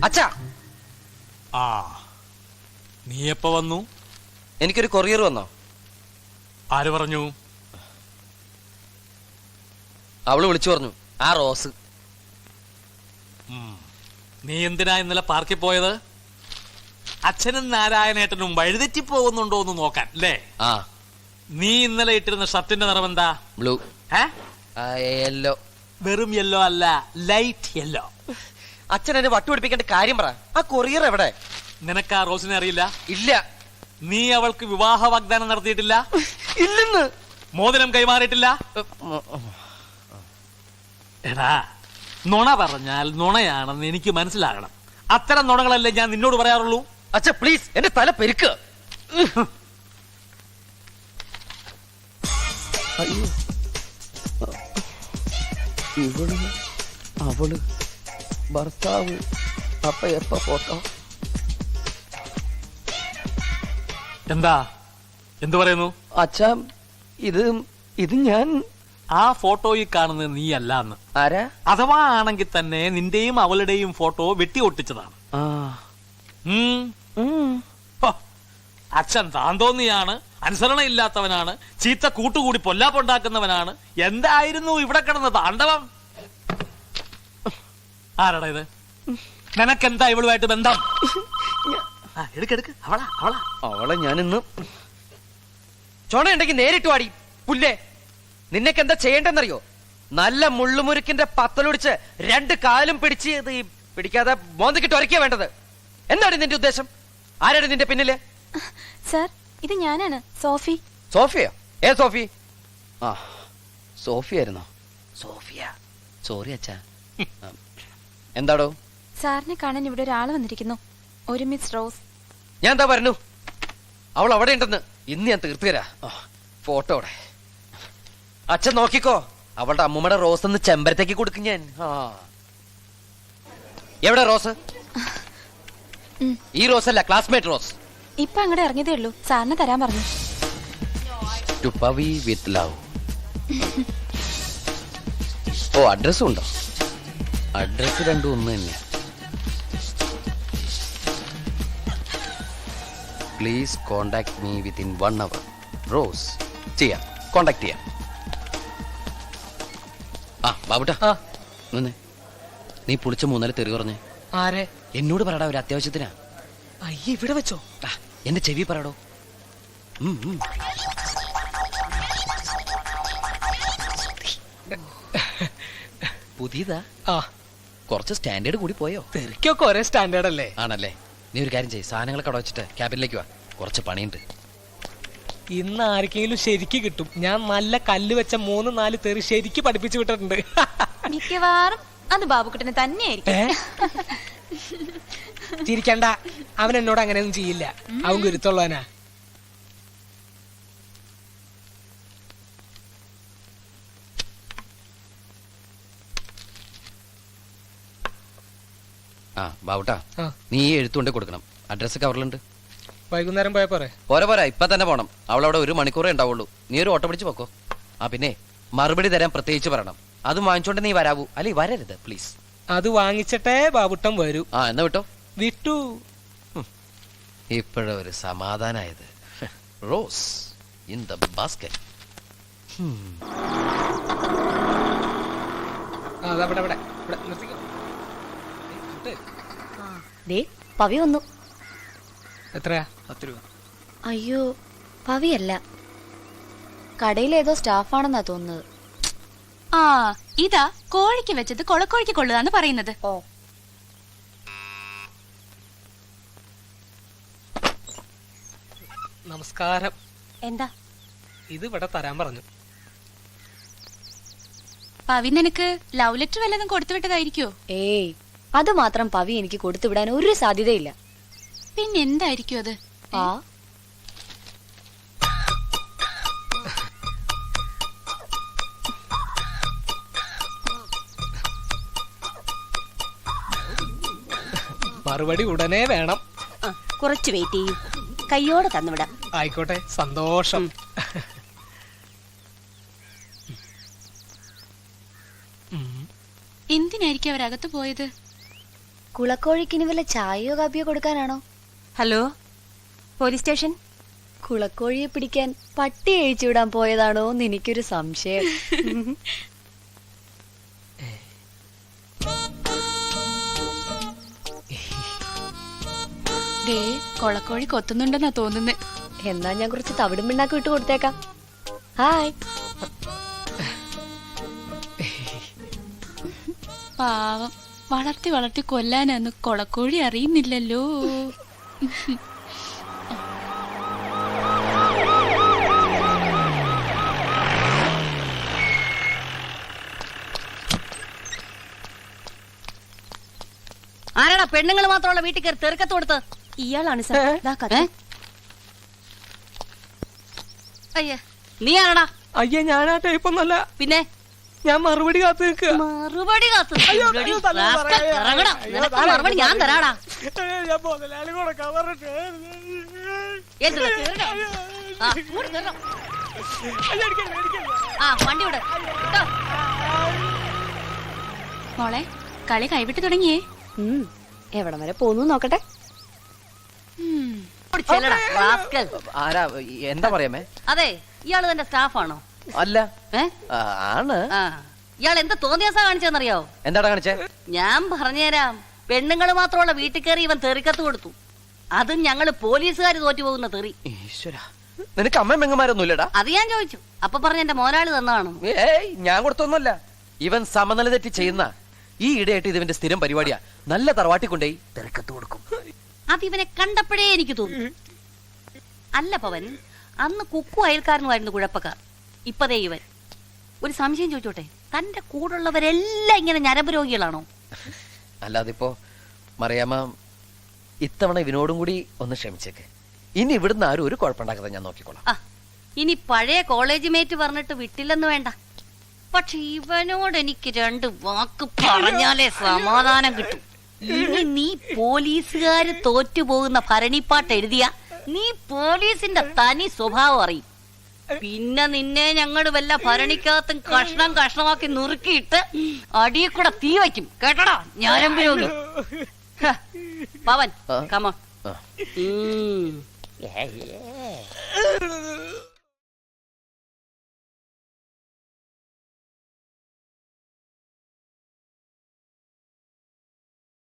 അച്ഛാ, ആ നീ എപ്പോ വന്നു? എനിക്കൊരു കൊറിയർ വന്നോ? ആര് പറഞ്ഞു? അവള് വിളിച്ചു പറഞ്ഞു. ആ റോസ്. നീ എന്തിനാ ഇന്നലെ പാർക്കിൽ പോയത്? അച്ഛനും നാരായണേട്ടനും വഴിതെറ്റി പോകുന്നുണ്ടോ എന്ന് നോക്കാൻ അല്ലേ? ആ. നീ ഇന്നലെ ഇട്ടിരുന്ന ഷർട്ടിന്റെ നിറം എന്താ? ബ്ലൂ. യെല്ലോ. വെറും യെല്ലോ അല്ല, ലൈറ്റ് യെല്ലോ. അച്ഛൻ എന്നെ വട്ടുപിടിപ്പിക്കേണ്ട കാര്യം പറ. ആ കൊറിയർ എവിടെ? നിനക്ക് ആ റോസിനെ അറിയില്ല? ഇല്ല. നീ അവൾക്ക് വിവാഹ വാഗ്ദാനം നടത്തിയിട്ടില്ല? ഇല്ലെന്ന്. മോതിരം കൈമാറിയിട്ടില്ല? എടാ, നുണ പറഞ്ഞാൽ നുണയാണെന്ന് എനിക്ക് മനസ്സിലാകണം. അത്തരം നുണകളല്ലേ ഞാൻ നിന്നോട് പറയാറുള്ളൂ. അച്ഛാ പ്ലീസ്, എന്റെ തല പെരുക്ക്. ഇവള്, അവള്, ഭർത്താവ്, അപ്പ എപ്പ ഫോട്ടോ. എന്താ? എന്തു പറയുന്നു? അച്ഛാ, ഇത് ഞാൻ. ആ ഫോട്ടോയിൽ കാണുന്നത് നീയല്ല എന്ന്. ആരാ? അഥവാ ആണെങ്കിൽ തന്നെ നിന്റെയും അവളുടെയും ഫോട്ടോ വെട്ടി ഒട്ടിച്ചതാണ്. അച്ഛൻ താൻ തോന്നിയാണ്, അനുസരണ ഇല്ലാത്തവനാണ്, ചീത്ത കൂട്ടുകൂടി പൊല്ലാപ്പുണ്ടാക്കുന്നവനാണ്. എന്തായിരുന്നു ഇവിടെ കിടന്ന താണ്ഡവം? ആരാടാ ഇത്? നിനക്കെന്താ ഇവളുമായിട്ട് ബന്ധം? എടുക്കെടുക്ക്. അവളെ ഞാൻ ഇന്ന് ചോണയുണ്ടെങ്കിൽ നേരിട്ട് വാടി പുല്ലേ. നിന്നക്ക് എന്താ ചെയ്യേണ്ടെന്നറിയോ? നല്ല മുള്ളുമുരുക്കിന്റെ പത്തലൊടിച്ച് 2 കാലും പിടിച്ച് പിടിക്കാതെ മോന്തിക്കിട്ട് ഒരക്കിയാ വേണ്ടത്. എന്താണ് നിന്റെ ഉദ്ദേശം? ആരാണ് നിന്റെ പിന്നില്? സർ, ഇത് ഞാനാണ്, സോഫി. സോഫിയോ? ഏ സോഫി? ആ, സോഫി ആയിരുന്നോ? സോഫിയ. സോറി അച്ഛാ. എന്താടോ? സാറിനെ കാണാൻ ഇവിടെ ഒരാള് വന്നിരിക്കുന്നു. ഒരു മിസ് റോസ്. ഞാൻ എന്താ പറഞ്ഞു? അവൾ അവിടെ ഉണ്ടെന്ന്. ഇന്ന് ഞാൻ തീർത്തു തരാ. ഫോട്ടോടെ അച്ഛൻ നോക്കിക്കോ. അവളുടെ അമ്മൂമ്മയുടെ റോസ് ഒന്ന് ചെമ്പരത്തേക്ക് കൊടുക്കും ഞാൻ. എവിടെ റോസ്? ഈ റോസ് അല്ല, ക്ലാസ്മേറ്റ് റോസ്. ഇപ്പൊ അങ്ങോട്ട് ഇറങ്ങിയതേ ഉള്ളൂ. സാറിന് തരാൻ പറഞ്ഞു. With love. ഓ, അഡ്രസ്സും ഉണ്ടോ? അഡ്രസ് രണ്ടും ഒന്ന് തന്നെ. Please contact me within 1 hour. Rose. ചെയ്യാം, കോണ്ടാക്ട് ചെയ്യാം. ആ ബാബുട്ടാ, നിന്നെ നീ പുളിച്ച 3 തെറി പറഞ്ഞേ. ആരെ? എന്നോട് പറയടാ, ഒരു അത്യാവശ്യത്തിനാ. അയ്യ, ഇവിടെ വെച്ചോ? എന്റെ ചെവി പറയടോ. പുതിയതാ? ആ, കുറച്ച് സ്റ്റാൻഡേർഡ് കൂടി പോയോ? തെറിക്കൊക്കെ ഒരേ സ്റ്റാൻഡേർഡ് അല്ലേ? ആണല്ലേ. നീ ഒരു കാര്യം ചെയ്യ്, സാധനങ്ങളൊക്കെ അവിടെ വെച്ചിട്ട് ക്യാബിനിലേക്ക് വാ. കുറച്ച് പണിയുണ്ട്. ഇന്ന് ആർക്കെങ്കിലും ശരിക്ക് കിട്ടും. ഞാൻ നല്ല കല്ല് വെച്ച 3-4 തെറി ശരിക്ക് പഠിപ്പിച്ചു വിട്ടിട്ടുണ്ട്. മിക്കവാറും അത് ബാബുക്കുട്ടനെ തന്നെയായിരിക്കും. ചിരിക്കണ്ട, അവൻ എന്നോട് അങ്ങനെയൊന്നും ചെയ്യില്ല. അവൻ ഗുരുത്തുള്ളവനാ. ആ ബാബുട്ടാ, നീ എഴുത്തുകൊണ്ട് കൊടുക്കണം. അഡ്രസ് കവറിലുണ്ട്. വൈകുന്നേരം പോയാ പോരെ? പോരാ, ഇപ്പൊ തന്നെ പോണം. അവളവിടെ 1 മണിക്കൂറേ ഉണ്ടാവുള്ളൂ. നീ ഒരു ഓട്ടോ പിടിച്ച് പോക്കോ. ആ പിന്നെ മറുപടി തരാൻ പ്രത്യേകിച്ച് പറയണം. അത് വാങ്ങിച്ചോണ്ട് നീ വരാവൂ. അല്ലെ വരരുത് പ്ലീസ്. അത് വാങ്ങിച്ചിട്ടേ ബാബുട്ടം വരൂ. ആ, എന്നാ വിട്ടോ. വിട്ടു. ഇപ്പോഴൊരു സമാധാനായത്. Rose in the basket. Pavi വന്നു. എത്രയാ? 10 രൂപ. അയ്യോ, പവിയല്ല, കടയിലേതോ സ്റ്റാഫാണെന്നാ തോന്നുന്നത്. ആ, ഇതാ കോഴിക്ക് വെച്ചത് കൊളക്കോഴിക്ക് കൊള്ളുതാന്ന് പറയുന്നത്. ഓ, നമസ്കാരം. എന്താ? ഇത് ഇവിടെ തരാൻ പറഞ്ഞു. പവി നിനക്ക് ലവ് ലെറ്റർ വല്ലതും കൊടുത്തുവിട്ടതായിരിക്കോ? ഏയ്, അത് മാത്രം പവി എനിക്ക് കൊടുത്തുവിടാൻ ഒരു സാധ്യതയില്ല. പിന്നെന്തായിരിക്കും അത്? ആ, മറുപടി ഉടനെ വേണം. കുറച്ച് വെയിറ്റ് ചെയ്യൂ, കയ്യോടെ തന്നുവിടാം. ആയിക്കോട്ടെ, സന്തോഷം. എന്തിനായിരിക്കും അവരകത്ത് പോയത്? കുളക്കോഴിക്കിനി വല്ല ചായയോ കാപ്പിയോ കൊടുക്കാനാണോ? Hello, police station. കുളക്കോഴിയെ പിടിക്കാൻ പട്ടി അഴിച്ചുവിടാൻ പോയതാണോ എന്ന് എനിക്കൊരു സംശയം. ദേ കൊളക്കോഴി കൊത്തുന്നുണ്ടെന്നാ തോന്നുന്നേ. എന്നാ ഞാൻ കുറച്ച് തവിടും പിണ്ണാക്കും ഇട്ട് കൊടുത്തേക്കാം. ഹായ്. പാവം, വളർത്തി വളർത്തി കൊല്ലാനാന്ന് കൊളക്കോഴി അറിയുന്നില്ലല്ലോ. ആരാടാ പെണ്ണുങ്ങൾ മാത്രമുള്ള വീട്ടിൽ കയറി തെറുക്കത്ത് കൊടുത്ത്? ഇയാളാണ് സാർ. അയ്യ, നീ ആരാടാ? അയ്യേ, ഞാൻ ആ ടൈപ്പൊന്നല്ല. പിന്നെ ഞാൻ മറുപടി കാത്തു നിൽക്കുക. മറുപടി കാത്തു മറുപടി ഞാൻ തരാടാ. ഞാൻ മുതലാളി കൊടുക്കാൻ പറഞ്ഞിട്ട്. എന്തുവാ, കേറടാ. ആ, ഇങ്ങോട്ട് കേറണം. ആ, വണ്ടി വിട് കേട്ടോ. മോളെ, കളി കൈവിട്ട് തുടങ്ങിയേ. എവിടം വരെ പോന്നു നോക്കട്ടെ. ഇങ്ങോട്ട് ചെല്ലടാ, റാസ്കൽ. ആരാ? എന്താ പറയാമേ? അതെ, ഇയാള് തന്റെ സ്റ്റാഫാണോ? അല്ല. ഏ? ആണ്. ആ, ഇയാൾ എന്താ തോന്നിയാസാ കാണിച്ചെന്നറിയോ? എന്താടാ കാണിച്ചേ? ഞാൻ പറഞ്ഞുതരാം. പെണ്ണുങ്ങൾ മാത്രമുള്ള വീട്ടിൽ കയറി ഇവൻ തെറിക്കത്ത് കൊടുത്തു. അതും ഞങ്ങള് പോലീസുകാർ തോറ്റുപോകുന്ന തെറി. ഈശ്വരാ, നിനക്ക് അമ്മ മെങ്ങന്മാരൊന്നും ഇല്ലടാ? അത് ഞാൻ ചോദിച്ചു. അപ്പൊ പറഞ്ഞ എന്റെ മോനാളി തന്നതാണോ? ഏയ്, ഞാൻ കൊടുത്തൊന്നുമല്ല. ഇവൻ സമനില തെറ്റി ചെയ്യുന്ന ഈ ഇടയായിട്ട് ഇതിന്റെ സ്ഥിരം പരിപാടിയാ. നല്ല തറവാട്ടിക്കൊണ്ടേ തിരക്കത്ത് കൊടുക്കും. അത് ഇവനെ കണ്ടപ്പോഴേ എനിക്ക് തോന്നി. അല്ല പവൻ, അന്ന് കുക്കു അയൽക്കാരനുമായിരുന്നു കുഴപ്പക്കാർ. ഇപ്പതേ ഇവൻ. ഒരു സംശയം ചോദിച്ചോട്ടെ, തന്റെ കൂടുള്ളവരെല്ലാം ഇങ്ങനെ ഞരമ്പ് രോഗികളാണോ? അല്ലാതിപ്പോ മറിയാമ്മ ഇത്തവണ ഇവനോടും കൂടി ഒന്ന് ക്ഷമിച്ചേക്ക്. ഇനി ഇവിടുന്ന് ആരും ഒരു കുഴപ്പമുണ്ടാക്കാതെ ഞാൻ നോക്കിക്കോളാം. ആ, ഇനി പഴയ കോളേജ് മേറ്റ് പറഞ്ഞിട്ട് വിട്ടില്ലെന്ന് വേണ്ട. പക്ഷെ ഇവനോട് എനിക്ക് 2 വാക്ക് പറഞ്ഞാലേ സമാധാനം കിട്ടും. ഇനി നീ പോലീസുകാര് തോറ്റുപോകുന്ന ഭരണിപ്പാട്ട് എഴുതിയ നീ പോലീസിന്റെ തനി സ്വഭാവം അറിയും. പിന്നെ നിന്നെ ഞങ്ങള് വല്ല ഭരണിക്കകത്തും കഷ്ണം കഷ്ണമാക്കി നുറുക്കിയിട്ട് അടിയിൽ കൂടെ തീ വയ്ക്കും. കേട്ടടാ ഞരമ്പ് രോഗി. പവൻ, കമോൺ.